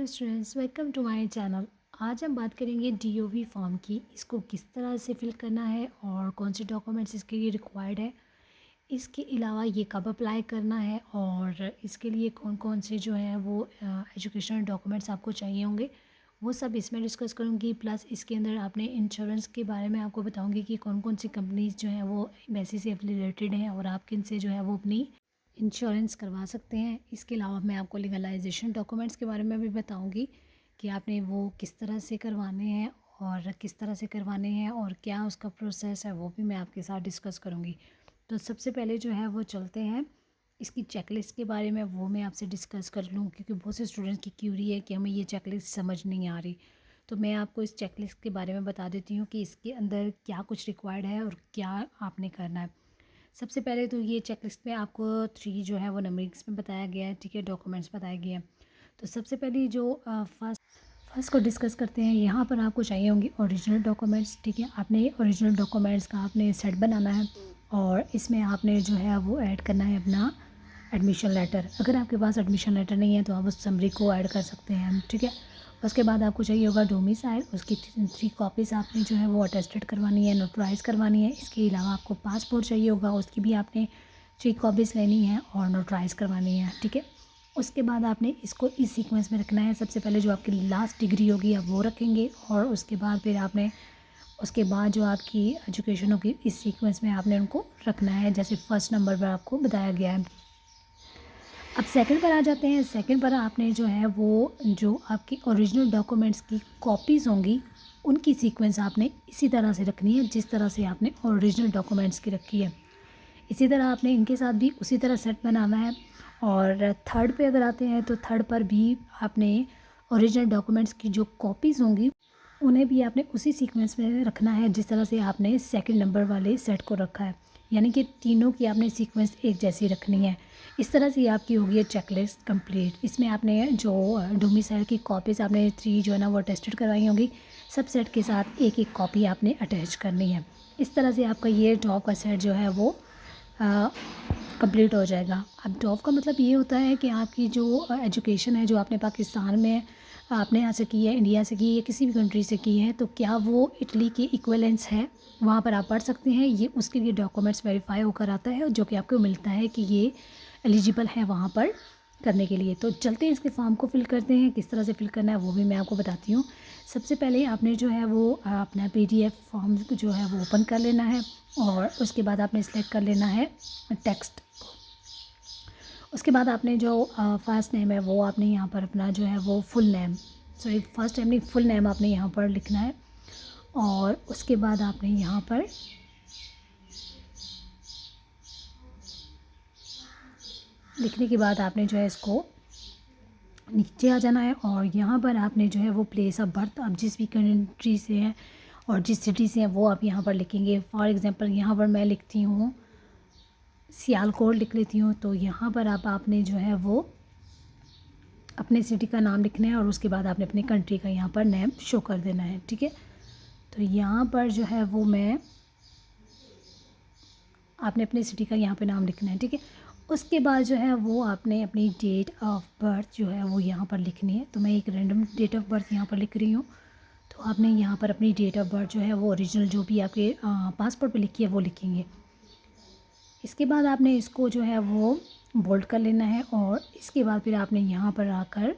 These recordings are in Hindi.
Students, welcome to my channel. आज हम बात करेंगे डीओवी फॉर्म की। इसको किस तरह से फिल करना है और कौन से डॉक्यूमेंट्स इसके लिए रिक्वायर्ड है। इसके अलावा ये कब अप्लाई करना है और इसके लिए कौन कौन से जो हैं वो एजुकेशनल डॉक्यूमेंट्स आपको चाहिए होंगे, वो सब इसमें डिस्कस करूँगी। प्लस इसके अंदर आपने इंश्योरेंस के बारे में आपको बताऊँगी कि कौन कौन सी कंपनीज जो हैं वो एमएससी से एफिलिएटेड हैं और आप किन से जो है वो अपनी इंश्योरेंस करवा सकते हैं। इसके अलावा मैं आपको लीगलाइजेशन डॉक्यूमेंट्स के बारे में भी बताऊंगी कि आपने वो किस तरह से करवाने हैं और किस तरह से करवाने हैं और क्या उसका प्रोसेस है, वो भी मैं आपके साथ डिस्कस करूंगी। तो सबसे पहले जो है वो चलते हैं इसकी चेकलिस्ट के बारे में, वो मैं आपसे डिस्कस कर लूँ क्योंकि बहुत से स्टूडेंट्स की क्यूरी है कि हमें ये चेकलिस्ट समझ नहीं आ रही। तो मैं आपको इस चेकलिस्ट के बारे में बता देती हूँ कि इसके अंदर क्या कुछ रिक्वायर्ड है और क्या आपने करना है। सबसे पहले तो ये चेकलिस्ट में आपको 3 जो है वो नंबरिंग्स में बताया गया है, ठीक है, डॉक्यूमेंट्स बताए गए हैं। तो सबसे पहले जो फर्स्ट को डिस्कस करते हैं। यहाँ पर आपको चाहिए होंगी ओरिजिनल डॉक्यूमेंट्स, ठीक है। आपने ओरिजिनल डॉक्यूमेंट्स का आपने सेट बनाना है और इसमें आपने जो है वो ऐड करना है अपना एडमिशन लेटर। अगर आपके पास एडमिशन लेटर नहीं है तो आप उस समरी को ऐड कर सकते हैं, ठीक है। उसके बाद आपको चाहिए होगा डोमिसाइल, उसकी 3 कॉपीज़ आपने जो है वो अटेस्टेड करवानी है, नोटराइज करवानी है। इसके अलावा आपको पासपोर्ट चाहिए होगा, उसकी भी आपने 3 कॉपीज़ लेनी है और नोटराइज करवानी है, ठीक है। उसके बाद आपने इसको इस सीक्वेंस में रखना है। सबसे पहले जो आपकी लास्ट डिग्री होगी आप वो रखेंगे और उसके बाद फिर आपने उसके बाद जो आपकी एजुकेशन होगी इस सीक्वेंस में आपने उनको रखना है, जैसे फर्स्ट नंबर पर आपको बताया गया है। अब सेकंड पर आ जाते हैं। सेकंड पर आपने जो है वो जो आपकी ओरिजिनल डॉक्यूमेंट्स की कॉपीज़ होंगी उनकी सीक्वेंस आपने इसी तरह से रखनी है जिस तरह से आपने ओरिजिनल डॉक्यूमेंट्स की रखी है। इसी तरह आपने इनके साथ भी उसी तरह सेट बनाना है। और थर्ड पे अगर आते हैं तो थर्ड पर भी आपने ओरिजिनल डॉक्यूमेंट्स की जो कॉपीज़ होंगी उन्हें भी आपने उसी सीक्वेंस में रखना है जिस तरह से आपने सेकंड नंबर वाले सेट को रखा है, यानी कि तीनों की आपने सीक्वेंस एक जैसी रखनी है। इस तरह से आपकी होगी ये चेकलिस्ट कंप्लीट। इसमें आपने जो डोमिसाइल की कॉपीज़ आपने 3 जो है ना वो अटेस्टेड करवाई होंगी, सब सेट के साथ एक एक कॉपी आपने अटैच करनी है। इस तरह से आपका ये टॉप का सेट जो है वो कंप्लीट हो जाएगा। अब डॉव का मतलब ये होता है कि आपकी जो एजुकेशन है जो आपने पाकिस्तान में आपने यहाँ से की है, इंडिया से की है, किसी भी कंट्री से की है, तो क्या वो इटली के इक्विवेलेंस है, वहाँ पर आप पढ़ सकते हैं। ये उसके लिए डॉक्यूमेंट्स वेरीफाई होकर आता है जो कि आपको मिलता है कि ये एलिजिबल है वहाँ पर करने के लिए। तो चलते हैं इसके फॉर्म को फिल करते हैं। किस तरह से फिल करना है वो भी मैं आपको बताती हूँ। सबसे पहले आपने जो है वो अपना पीडीएफ फॉर्म जो है वो ओपन कर लेना है और उसके बाद आपने सेलेक्ट कर लेना है टेक्स्ट। उसके बाद आपने जो फर्स्ट नेम है वो आपने यहाँ पर अपना जो है वो full name, sorry first name नहीं, फुल नेम आपने यहाँ पर लिखना है। और उसके बाद आपने यहाँ पर लिखने के बाद आपने जो है इसको नीचे आ जाना है और यहाँ पर आपने जो है वो प्लेस ऑफ बर्थ आप जिस भी कंट्री से हैं और जिस सिटी से हैं वो आप यहाँ पर लिखेंगे। फॉर एग्ज़ाम्पल यहाँ पर मैं लिखती हूँ सियालकोट लिख लेती हूँ, तो यहाँ पर आपने जो है वो अपने सिटी का नाम लिखना है और उसके बाद आपने अपनी कंट्री का यहाँ पर नेम शो कर देना है, ठीक है। तो यहाँ पर जो है वो मैं आपने अपने सिटी का यहाँ पे नाम लिखना है, ठीक है। उसके बाद जो है वो आपने अपनी डेट ऑफ बर्थ जो है वो यहाँ पर लिखनी है। तो मैं एक रैंडम डेट ऑफ बर्थ यहाँ पर लिख रही हूँ। तो आपने यहाँ पर अपनी डेट ऑफ बर्थ जो है वो ओरिजिनल जो भी आपके पासपोर्ट पे लिखी है वो लिखेंगे। इसके बाद आपने इसको जो है वो बोल्ड कर लेना है और इसके बाद फिर आपने यहाँ पर आकर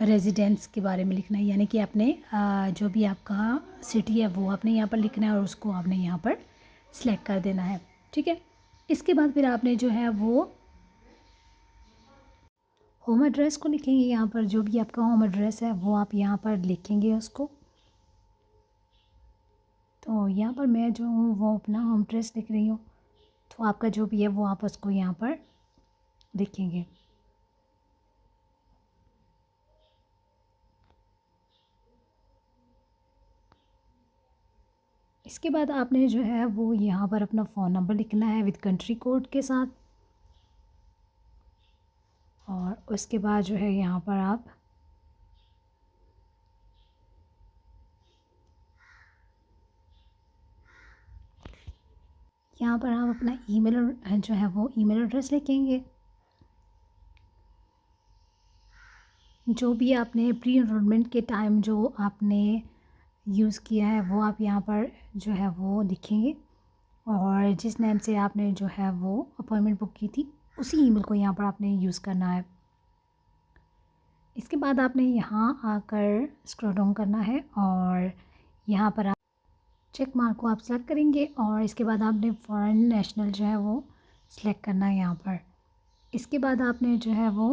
रेजिडेंस के बारे में लिखना है, यानी कि आपने जो भी आपका सिटी है वो आपने यहाँ पर लिखना है और उसको आपने यहाँ पर सिलेक्ट कर देना है, ठीक है। इसके बाद फिर आपने जो है वो होम एड्रेस को लिखेंगे। यहाँ पर जो भी आपका होम एड्रेस है वो आप यहाँ पर लिखेंगे उसको। तो यहाँ पर मैं जो हूँ वो अपना होम एड्रेस लिख रही हूँ, तो आपका जो भी है वो आप उसको यहाँ पर लिखेंगे। इसके बाद आपने जो है वो यहाँ पर अपना फ़ोन नंबर लिखना है विद कंट्री कोड के साथ। और उसके बाद जो है यहाँ पर आप यहाँ पर आप अपना ईमेल जो है वो ईमेल एड्रेस लिखेंगे। जो भी आपने प्री एनरोलमेंट के टाइम जो आपने यूज़ किया है वो आप यहाँ पर जो है वो लिखेंगे, और जिस नेम से आपने जो है वो अपॉइंटमेंट बुक की थी उसी ईमेल को यहाँ पर आपने यूज़ करना है। इसके बाद आपने यहाँ आकर स्क्रॉल डाउन करना है और यहाँ पर आप चेक मार्क को आप सेलेक्ट करेंगे, और इसके बाद आपने फॉरेन नेशनल जो है वो सिलेक्ट करना है यहाँ पर। इसके बाद आपने जो है वो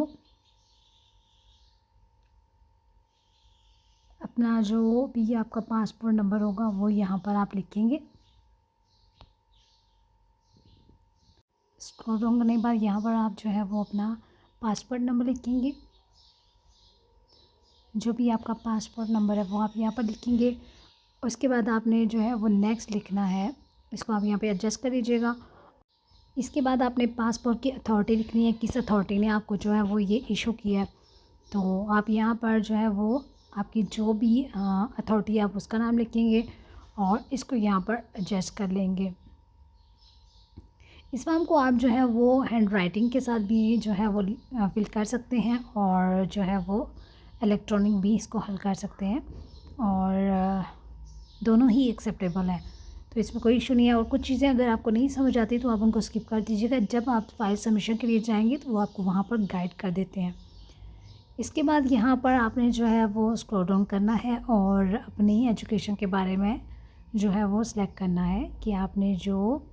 अपना जो भी आपका पासपोर्ट नंबर होगा वो यहाँ पर आप लिखेंगे। स्क्रॉल डाउन करने के बाद यहाँ पर आप जो है वो अपना पासपोर्ट नंबर लिखेंगे। जो भी आपका पासपोर्ट नंबर है वो आप यहाँ पर लिखेंगे। उसके बाद आपने जो है वो नेक्स्ट लिखना है, इसको आप यहाँ पे एडजस्ट कर लीजिएगा। इसके बाद आपने पासपोर्ट की अथॉरिटी लिखनी है, किस अथॉरिटी ने आपको जो है वो ये इशू किया है। तो आप यहाँ पर जो है वो आपकी जो भी अथॉरिटी है आप उसका नाम लिखेंगे और इसको यहाँ पर एडजस्ट कर लेंगे। इस फॉर्म को आप जो है वो हैंड राइटिंग के साथ भी जो है वो फिल कर सकते हैं, और जो है वो इलेक्ट्रॉनिक भी इसको हल कर सकते हैं, और दोनों ही एक्सेप्टेबल है, तो इसमें कोई इशू नहीं है। और कुछ चीज़ें अगर आपको नहीं समझ आती तो आप उनको स्किप कर दीजिएगा, जब आप फाइल सबमिशन के लिए जाएंगे तो वो आपको वहाँ पर गाइड कर देते हैं। इसके बाद यहाँ पर आपने जो है वो स्क्रॉल डाउन करना है और अपनी एजुकेशन के बारे में जो है वो सिलेक्ट करना है कि आपने जो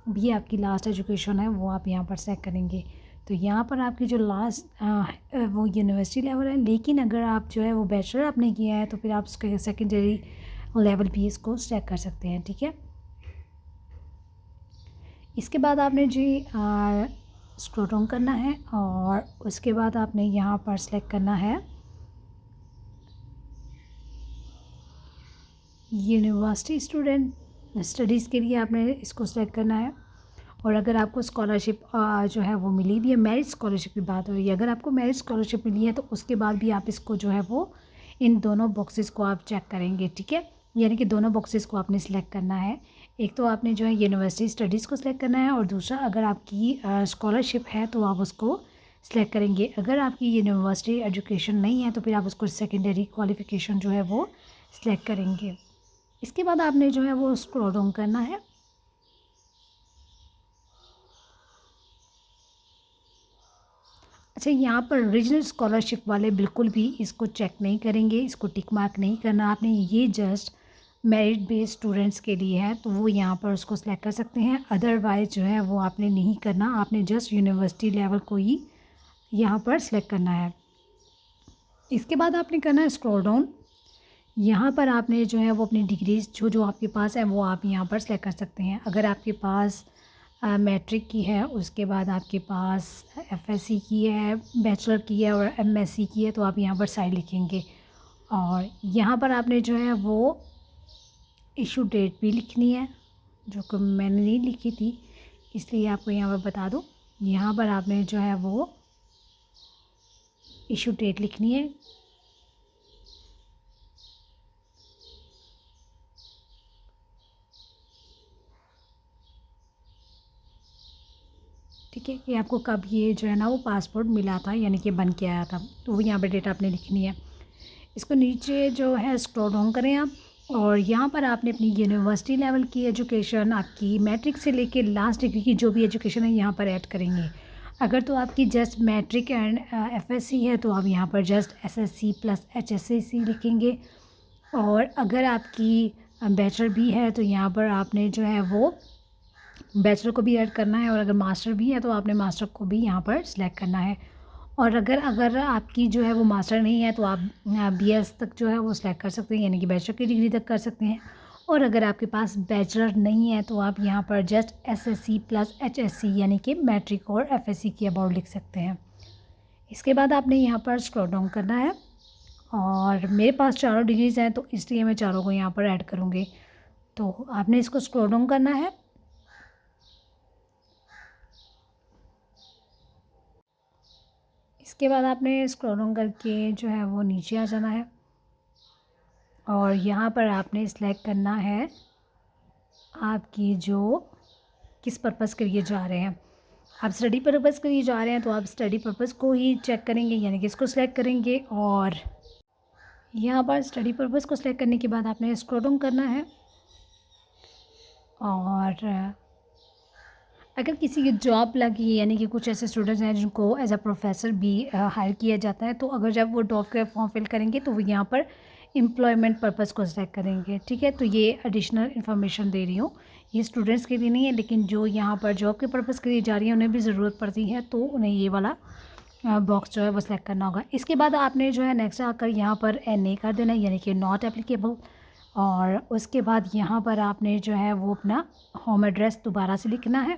भी आपकी लास्ट एजुकेशन है वो आप यहाँ पर सेलेक्ट करेंगे। तो यहाँ पर आपकी जो लास्ट वो यूनिवर्सिटी लेवल है, लेकिन अगर आप जो है वो बैचलर आपने किया है तो फिर आप उसके सेकेंडरी लेवल भी इसको सेलेक्ट कर सकते हैं, ठीक है। इसके बाद आपने जी स्क्रॉल डाउन करना है और उसके बाद आपने यहाँ पर सेलेक्ट करना है यूनिवर्सिटी स्टूडेंट स्टडीज़ के लिए आपने इसको सेलेक्ट करना है। और अगर आपको स्कॉलरशिप जो है वो मिली भी है, मेरिट स्कॉलरशिप की बात हो रही है, अगर आपको मेरिट स्कॉलरशिप मिली है तो उसके बाद भी आप इसको जो है वो इन दोनों बॉक्सेस को आप चेक करेंगे, ठीक है। यानी कि दोनों बॉक्सेस को आपने सेलेक्ट करना है। एक तो आपने जो है यूनिवर्सिटी स्टडीज़ को सिलेक्ट करना है, और दूसरा अगर आपकी स्कॉलरशिप है तो आप उसको सिलेक्ट करेंगे। अगर आपकी यूनिवर्सिटी एजुकेशन नहीं है तो फिर आप उसको सेकेंडरी क्वालिफ़िकेशन जो है वो सिलेक्ट करेंगे। इसके बाद आपने जो है वो स्क्रॉल डाउन करना है। अच्छा, यहाँ पर रीजनल स्कॉलरशिप वाले बिल्कुल भी इसको चेक नहीं करेंगे, इसको टिक मार्क नहीं करना आपने, ये जस्ट मेरिट बेस्ड स्टूडेंट्स के लिए है, तो वो यहाँ पर उसको सिलेक्ट कर सकते हैं। अदरवाइज़ जो है वो आपने नहीं करना, आपने जस्ट यूनिवर्सिटी लेवल को ही यहाँ पर सिलेक्ट करना है। इसके बाद आपने करना है स्क्रॉल डाउन। यहाँ पर आपने जो है वो अपनी डिग्रीज जो जो आपके पास है वो आप यहाँ पर सिलेक्ट कर सकते हैं। अगर आपके पास मैट्रिक की है, उसके बाद आपके पास एफएससी की है, बैचलर की है और एमएससी की है, तो आप यहाँ पर साइड लिखेंगे। और यहाँ पर आपने जो है वो इशू डेट भी लिखनी है, जो कि मैंने नहीं लिखी थी इसलिए आपको यहाँ पर बता दूँ। यहाँ पर आपने जो है वो इशू डेट लिखनी है। ठीक है, कि आपको कब ये जो है ना वो पासपोर्ट मिला था, यानी कि बन के आया था, तो वो यहाँ पे डेट आपने लिखनी है। इसको नीचे जो है स्क्रॉल डाउन करें आप, और यहाँ पर आपने अपनी यूनिवर्सिटी लेवल की एजुकेशन, आपकी मैट्रिक से लेके लास्ट डिग्री की जो भी एजुकेशन है यहाँ पर ऐड करेंगे। अगर तो आपकी जस्ट मैट्रिक एंड एफएससी है तो आप यहाँ पर जस्ट एसएससी प्लस एचएससी लिखेंगे। और अगर आपकी बैचलर भी है तो यहाँ पर आपने जो है वो बैचलर को भी ऐड करना है, और अगर मास्टर भी है तो आपने मास्टर को भी यहाँ पर सिलेक्ट करना है। और अगर अगर आपकी जो है वो मास्टर नहीं है तो आप बीएस तक जो है वो सिलेक्ट कर सकते हैं, यानी कि बैचलर की डिग्री तक कर सकते हैं। और अगर आपके पास बैचलर नहीं है तो आप यहाँ पर जस्ट एसएससी प्लस एचएससी यानी कि मैट्रिक और एफएससी की अबाउट लिख सकते हैं। इसके बाद आपने यहाँ पर स्क्रॉल डाउन करना है, और मेरे पास चारों डिग्रीज़ हैं तो इसलिए मैं चारों को यहाँ पर ऐड करूँगी। तो आपने इसको स्क्रॉल डाउन करना है। इसके बाद आपने स्क्रॉल डाउन करके जो है वो नीचे आ जाना है, और यहाँ पर आपने सेलेक्ट करना है आपकी जो किस पर्पज़ के लिए जा रहे हैं। आप स्टडी पर्पज़ के लिए जा रहे हैं तो आप स्टडी पर्पज़ को ही चेक करेंगे, यानी कि इसको सिलेक्ट करेंगे। और यहाँ पर स्टडी पर्पज़ को सिलेक्ट करने के बाद आपने स्क्रॉल डाउन करना है। और अगर किसी की जॉब लगी, यानी कि कुछ ऐसे स्टूडेंट्स हैं जिनको एज अ प्रोफेसर भी हायर किया जाता है, तो अगर जब वो जॉब का फॉर्म फिल करेंगे तो वो यहाँ पर एम्प्लॉयमेंट पर्पज़ को सिलेक्ट करेंगे। ठीक है, तो ये एडिशनल इन्फॉर्मेशन दे रही हूँ, ये स्टूडेंट्स के लिए नहीं है, लेकिन जो यहाँ पर जॉब के पर्पज़ के लिए जा रही है उन्हें भी ज़रूरत पड़ती है, तो उन्हें ये वाला बॉक्स जो है वो सिलेक्ट करना होगा। इसके बाद आपने जो है नेक्स्ट आकर यहाँ पर NA कर देना है, यानी कि नॉट एप्लीकेबल। और उसके बाद यहाँ पर आपने जो है वो अपना होम एड्रेस दोबारा से लिखना है।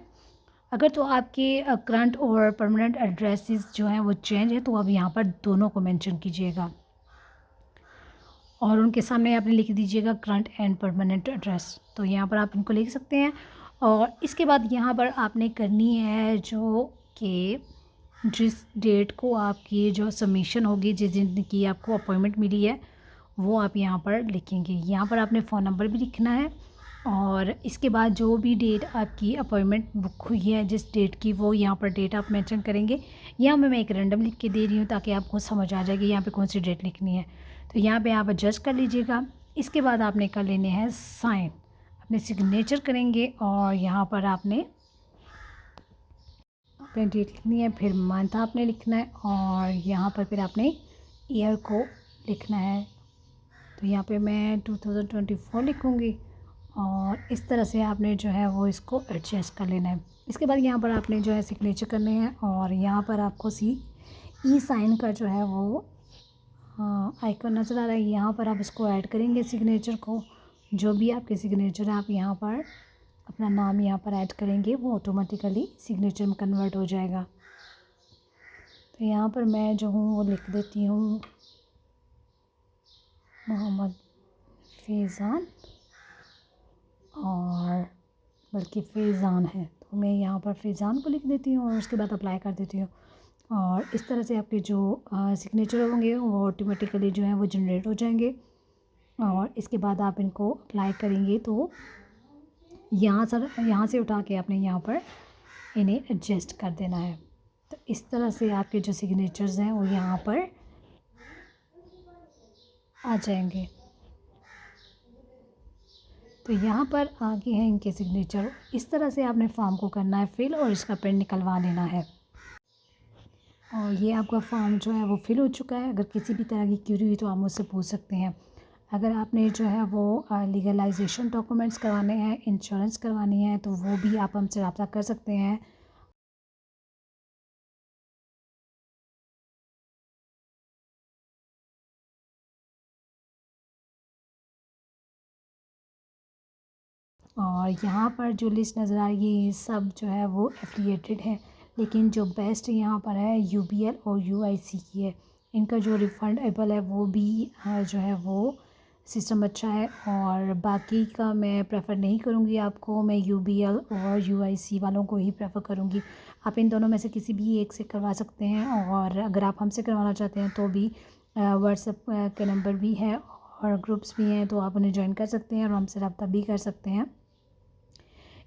अगर तो आपके करंट और परमानेंट एड्रेसेस जो हैं वो चेंज है, तो आप यहाँ पर दोनों को मेंशन कीजिएगा और उनके सामने आपने लिख दीजिएगा करंट एंड परमानेंट एड्रेस। तो यहाँ पर आप इनको लिख सकते हैं। और इसके बाद यहाँ पर आपने करनी है जो कि जिस डेट को आपकी जो सबमिशन होगी, जिस दिन की आपको अपॉइंटमेंट मिली है, वो आप यहाँ पर लिखेंगे। यहाँ पर आपने फ़ोन नंबर भी लिखना है। और इसके बाद जो भी डेट आपकी अपॉइंटमेंट बुक हुई है, जिस डेट की, वो यहाँ पर डेट आप मेंशन करेंगे। यहाँ मैं एक रैंडम लिख के दे रही हूँ ताकि आपको समझ आ जाए कि यहाँ पे कौन सी डेट लिखनी है। तो यहाँ पे आप एडजस्ट कर लीजिएगा। इसके बाद आपने कर लेने हैं साइन, अपने सिग्नेचर करेंगे और यहाँ पर आपने अपनी डेट लिखनी है, फिर मंथ आपने लिखना है और यहाँ पर फिर आपने ईयर को लिखना है। तो यहाँ पे मैं 2024 लिखूँगी और इस तरह से आपने जो है वो इसको एडजस्ट कर लेना है। इसके बाद यहाँ पर आपने जो है सिग्नेचर करने हैं और यहाँ पर आपको ई साइन का जो है वो आइकन नज़र आ रहा है, यहाँ पर आप इसको ऐड करेंगे सिग्नेचर को। जो भी आपके सिग्नेचर है आप यहाँ पर अपना नाम यहाँ पर ऐड करेंगे, वो ऑटोमेटिकली सिग्नेचर में कन्वर्ट हो जाएगा। तो यहाँ पर मैं जो हूँ वो लिख देती हूँ मोहम्मद फैज़ान, और बल्कि फैज़ान है तो मैं यहाँ पर फैज़ान को लिख देती हूँ और उसके बाद अप्लाई कर देती हूँ। और इस तरह से आपके जो सिग्नेचर होंगे वो ऑटोमेटिकली जो है वो जनरेट हो जाएंगे। और इसके बाद आप इनको अप्लाई करेंगे तो यहाँ से उठा के आपने यहाँ पर इन्हें एडजस्ट कर देना है। तो इस तरह से आपके जो सिग्नेचर्स हैं वो यहाँ पर आ जाएंगे। तो यहाँ पर आगे हैं इनके सिग्नेचर। इस तरह से आपने फॉर्म को करना है फिल और इसका प्रिंट निकलवा लेना है। और ये आपका फॉर्म जो है वो फिल हो चुका है। अगर किसी भी तरह की क्यूरी हुई तो आप मुझसे पूछ सकते हैं। अगर आपने जो है वो लीगलाइजेशन डॉक्यूमेंट्स करवाने हैं, इंश्योरेंस करवानी है, तो वो भी आप हमसे रब्ता कर सकते हैं। और यहाँ पर जो लिस्ट नज़र आ रही है ये सब जो है वो एफिलिएटेड है, लेकिन जो बेस्ट यहाँ पर है UBL और UIC की है। इनका जो रिफंडेबल है वो भी जो है वो सिस्टम अच्छा है। और बाकी का मैं प्रेफर नहीं करूँगी आपको, मैं UBL और UIC वालों को ही प्रेफर करूँगी। आप इन दोनों में से किसी भी एक से करवा सकते हैं। और अगर आप हमसे करवाना चाहते हैं तो भी व्हाट्सएप के नंबर भी है और ग्रुप्स भी हैं, तो आप उन्हें ज्वाइन कर सकते हैं और हमसे रब्ता भी कर सकते हैं।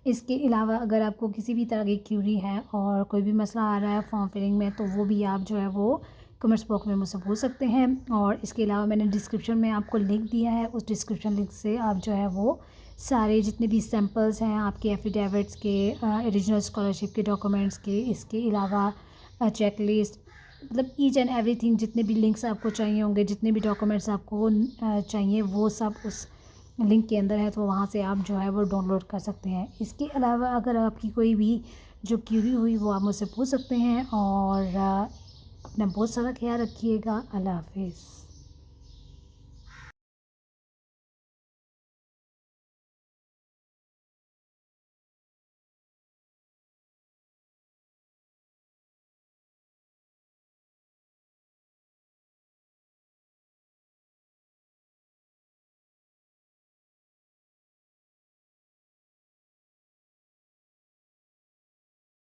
इसके अलावा अगर आपको किसी भी तरह की क्यूरी है और कोई भी मसला आ रहा है फॉर्म फिलिंग में, तो वो भी आप जो है वो कमेंट्स बॉक्स में मुझसे पूछ सकते हैं। और इसके अलावा मैंने डिस्क्रिप्शन में आपको लिंक दिया है, उस डिस्क्रिप्शन लिंक से आप जो है वो सारे जितने भी सैम्पल्स हैं आपके एफिडेविट्स के, ओरिजिनल स्कॉलरशिप के डॉक्यूमेंट्स के, इसके अलावा चेक लिस्ट, मतलब ईच एंड एवरीथिंग, जितने भी लिंक्स आपको चाहिए होंगे, जितने भी डॉक्यूमेंट्स आपको चाहिए, वो सब उस लिंक के अंदर है। तो वहाँ से आप जो है वो डाउनलोड कर सकते हैं। इसके अलावा अगर आपकी कोई भी जो क्यूरी हुई वो आप मुझसे पूछ सकते हैं। और अपना बहुत सारा ख्याल रखिएगा। अल्लाह हाफिज़।